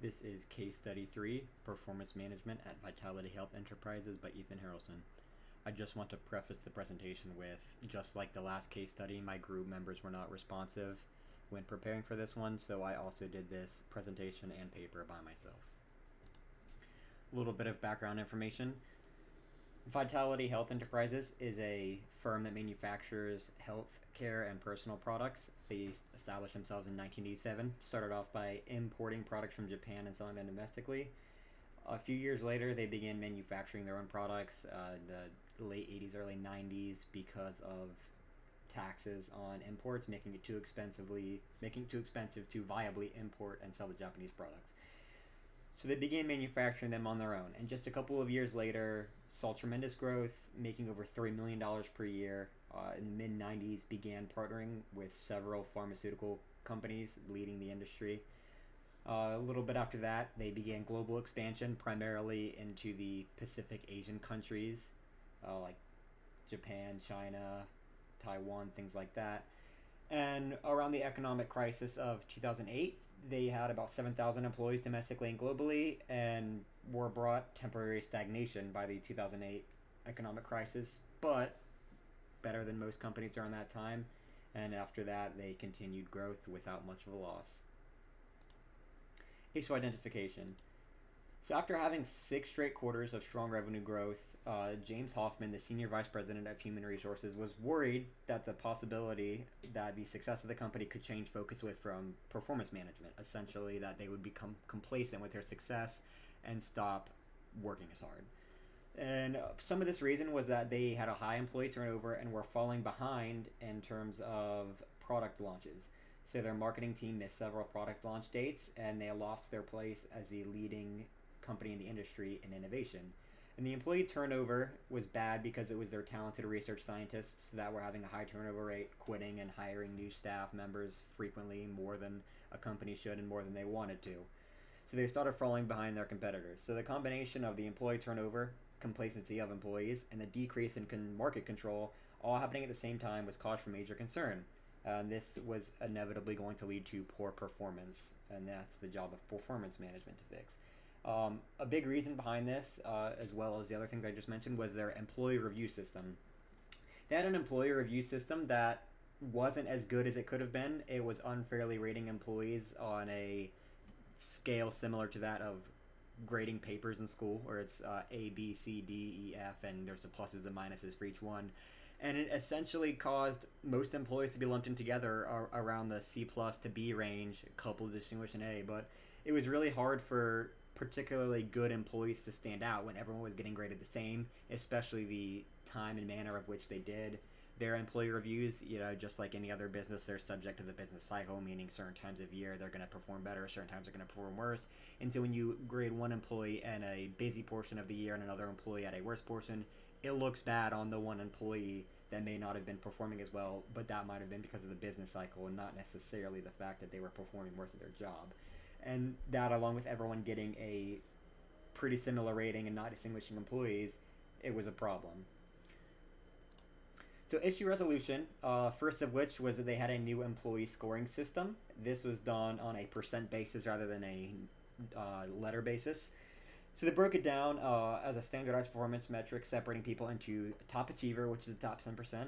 This is Case Study 3, Performance Management at Vitality Health Enterprises by Ethan Harrelson. I just want to preface the presentation with, just like the last case study, my group members were not responsive when preparing for this one, so I also did this presentation and paper by myself. A little bit of background information. Vitality Health Enterprises is a firm that manufactures health care and personal products. They established themselves in 1987, started off by importing products from Japan and selling them domestically. A few years later, they began manufacturing their own products in the late 80s, early 90s because of taxes on imports, making it too expensive to viably import and sell the Japanese products. So they began manufacturing them on their own, and just a couple of years later, saw tremendous growth, making over $3 million per year. In the mid 90s, began partnering with several pharmaceutical companies leading the industry. A little bit after that, they began global expansion, primarily into the Pacific Asian countries, like Japan, China, Taiwan, things like that. And around the economic crisis of 2008, they had about 7,000 employees domestically and globally, and were brought temporary stagnation by the 2008 economic crisis, but better than most companies around that time. And after that, they continued growth without much of a loss. Issue identification. So after having 6 straight quarters of strong revenue growth, James Hoffman, the Senior Vice President of Human Resources, was worried that the possibility that the success of the company could change focus away from performance management, essentially that they would become complacent with their success and stop working as hard. And some of this reason was that they had a high employee turnover and were falling behind in terms of product launches. So their marketing team missed several product launch dates, and they lost their place as the leading company in the industry in innovation. And the employee turnover was bad because it was their talented research scientists that were having a high turnover rate, quitting and hiring new staff members frequently, more than a company should and more than they wanted to. So they started falling behind their competitors. So the combination of the employee turnover, complacency of employees, and the decrease in market control, all happening at the same time, was cause for major concern. This was inevitably going to lead to poor performance, and that's the job of performance management to fix. A big reason behind this, as well as the other things I just mentioned, was their employee review system. They had an employee review system that wasn't as good as it could have been. It was unfairly rating employees on a scale similar to that of grading papers in school, where it's A, B, C, D, E, F, and there's the pluses and minuses for each one. And it essentially caused most employees to be lumped in together around the C plus to B range, a couple distinguished in A, but it was really hard for particularly good employees to stand out when everyone was getting graded the same, especially the time and manner of which they did their employee reviews. Just like any other business, they're subject to the business cycle, meaning certain times of year they're going to perform better, certain times they're going to perform worse. And so when you grade one employee in a busy portion of the year and another employee at a worse portion, it looks bad on the one employee that may not have been performing as well, but that might have been because of the business cycle and not necessarily the fact that they were performing worse at their job. And that, along with everyone getting a pretty similar rating and not distinguishing employees, it was a problem. So issue resolution, first of which was that they had a new employee scoring system. This was done on a percent basis rather than a letter basis. So they broke it down as a standardized performance metric, separating people into top achiever, which is the top 10%,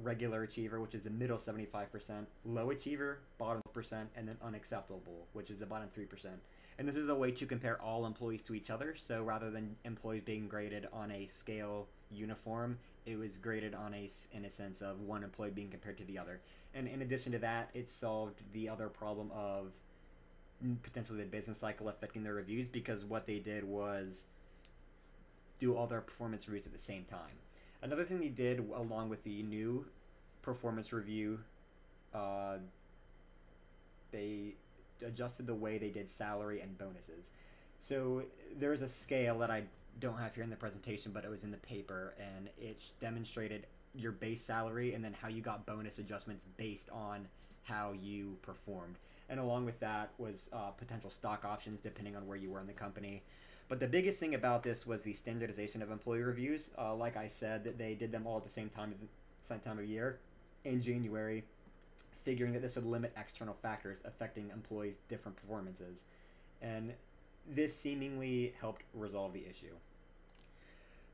regular achiever, which is the middle 75%, low achiever, bottom percent, and then unacceptable, which is the bottom 3%. And this is a way to compare all employees to each other. So rather than employees being graded on a scale uniform, it was graded on in a sense of one employee being compared to the other. And in addition to that, it solved the other problem of potentially the business cycle affecting their reviews, because what they did was do all their performance reviews at the same time. Another thing they did along with the new performance review, they adjusted the way they did salary and bonuses. So there's a scale that I don't have here in the presentation, but it was in the paper, and it demonstrated your base salary and then how you got bonus adjustments based on how you performed. And along with that was potential stock options depending on where you were in the company. But the biggest thing about this was the standardization of employee reviews. Like I said, that they did them all at the same time of year in January, figuring that this would limit external factors affecting employees' different performances. and this seemingly helped resolve the issue.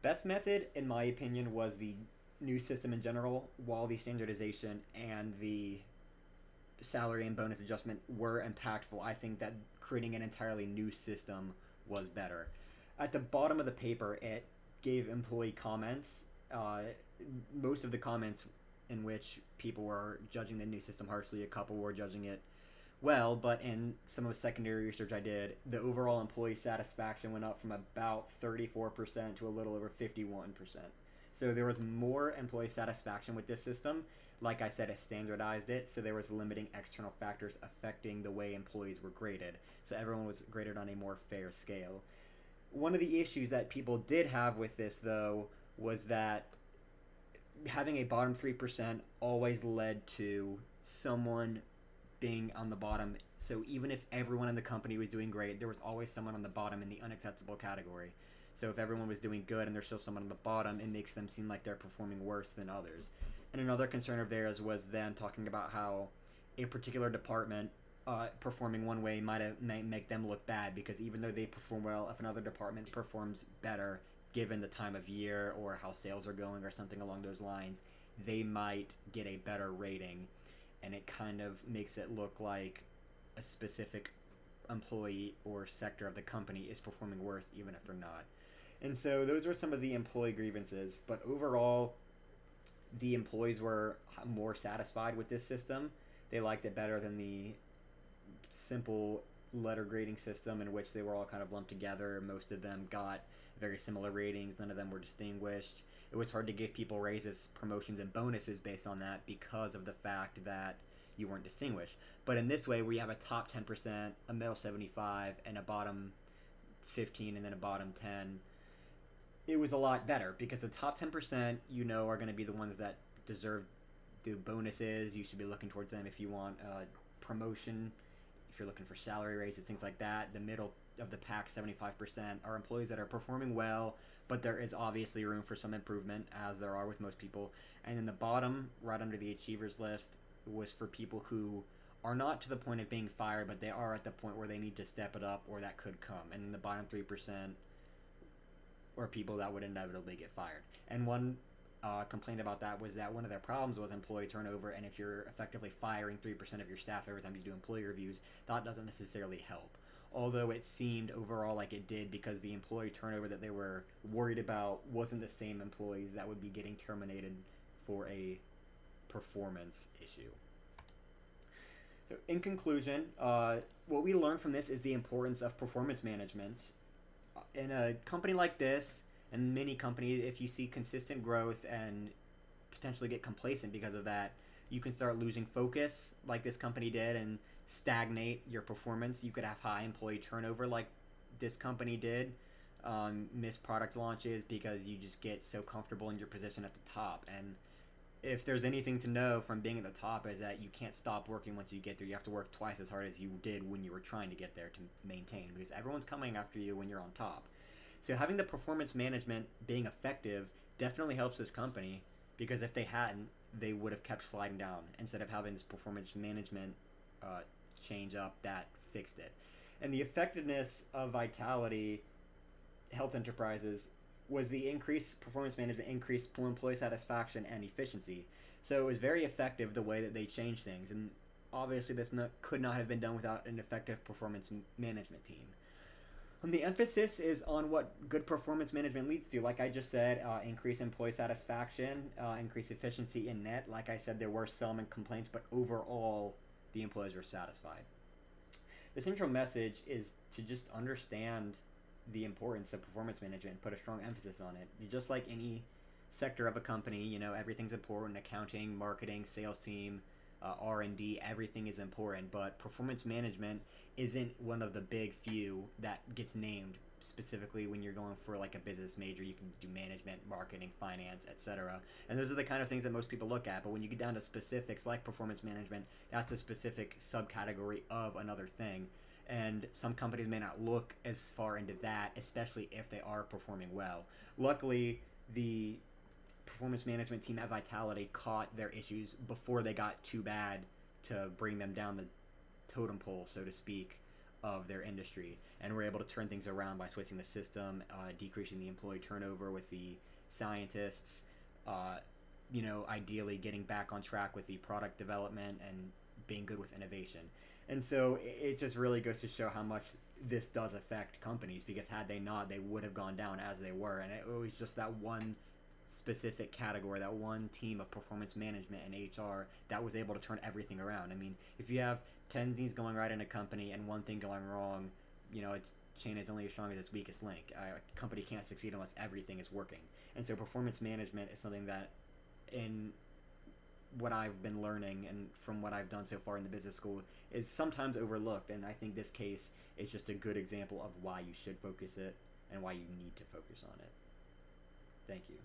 Best method, in my opinion, was the new system in general, while the standardization and the salary and bonus adjustment were impactful. I think that creating an entirely new system was better. At the bottom of the paper, it gave employee comments. Most of the comments in which people were judging the new system harshly, a couple were judging it well, but in some of the secondary research I did, the overall employee satisfaction went up from about 34% to a little over 51%. So there was more employee satisfaction with this system. Like I said, it standardized it, so there was limiting external factors affecting the way employees were graded. So everyone was graded on a more fair scale. One of the issues that people did have with this, though, was that having a bottom 3% always led to someone being on the bottom. So even if everyone in the company was doing great, there was always someone on the bottom in the unacceptable category. So if everyone was doing good and there's still someone on the bottom, it makes them seem like they're performing worse than others. And another concern of theirs was them talking about how a particular department performing one way might make them look bad, because even though they perform well, if another department performs better, given the time of year or how sales are going or something along those lines, they might get a better rating. And it kind of makes it look like a specific employee or sector of the company is performing worse, even if they're not. And so those were some of the employee grievances. But overall, the employees were more satisfied with this system. They liked it better than the simple letter grading system in which they were all kind of lumped together. Most of them got very similar ratings. None of them were distinguished. It was hard to give people raises, promotions, and bonuses based on that because of the fact that you weren't distinguished. But in this way, where you have a top 10%, a middle 75, and a bottom 15, and then a bottom 10, it was a lot better, because the top 10%, you know, are going to be the ones that deserve the bonuses. You should be looking towards them if you want promotion, if you're looking for salary raises, things like that. The middle of the pack, 75%, are employees that are performing well, but there is obviously room for some improvement, as there are with most people. And then the bottom, right under the achievers list, was for people who are not to the point of being fired, but they are at the point where they need to step it up, or that could come. And then the bottom 3% or people that would inevitably get fired. And one complaint about that was that one of their problems was employee turnover, and if you're effectively firing 3% of your staff every time you do employee reviews, that doesn't necessarily help. Although it seemed overall like it did, because the employee turnover that they were worried about wasn't the same employees that would be getting terminated for a performance issue. So in conclusion, what we learned from this is the importance of performance management. In a company like this, and many companies, if you see consistent growth and potentially get complacent because of that, you can start losing focus like this company did and stagnate your performance. You could have high employee turnover like this company did, miss product launches because you just get so comfortable in your position at the top. And if there's anything to know from being at the top, is that you can't stop working once you get there. You have to work twice as hard as you did when you were trying to get there to maintain, because everyone's coming after you when you're on top. So having the performance management being effective definitely helps this company, because if they hadn't, they would have kept sliding down. Instead of having this performance management change up, that fixed it. And the effectiveness of Vitaly Health Enterprises was the increased performance management, increased employee satisfaction and efficiency. So it was very effective the way that they changed things. And obviously this could not have been done without an effective performance management team. And the emphasis is on what good performance management leads to. Like I just said, increase employee satisfaction, increase efficiency in net. Like I said, there were some complaints, but overall, the employees were satisfied. The central message is to just understand the importance of performance management and put a strong emphasis on it. Just like any sector of a company, you know, everything's important. Accounting, marketing, sales team, R&D, everything is important, but performance management isn't one of the big few that gets named specifically when you're going for like a business major. You can do management, marketing, finance, etc. And those are the kind of things that most people look at, but when you get down to specifics like performance management, that's a specific subcategory of another thing. And some companies may not look as far into that, especially if they are performing well. Luckily, the performance management team at Vitaly caught their issues before they got too bad to bring them down the totem pole, so to speak, of their industry, and were able to turn things around by switching the system, decreasing the employee turnover with the scientists, ideally getting back on track with the product development and being good with innovation. And so it just really goes to show how much this does affect companies, because had they not, they would have gone down as they were. And it was just that one specific category, that one team of performance management and HR that was able to turn everything around. I mean, if you have 10 things going right in a company and one thing going wrong, it's chain is only as strong as its weakest link. A company can't succeed unless everything is working. And so performance management is something that, in what I've been learning and from what I've done so far in the business school, is sometimes overlooked. And I think this case is just a good example of why you should focus it and why you need to focus on it. Thank you.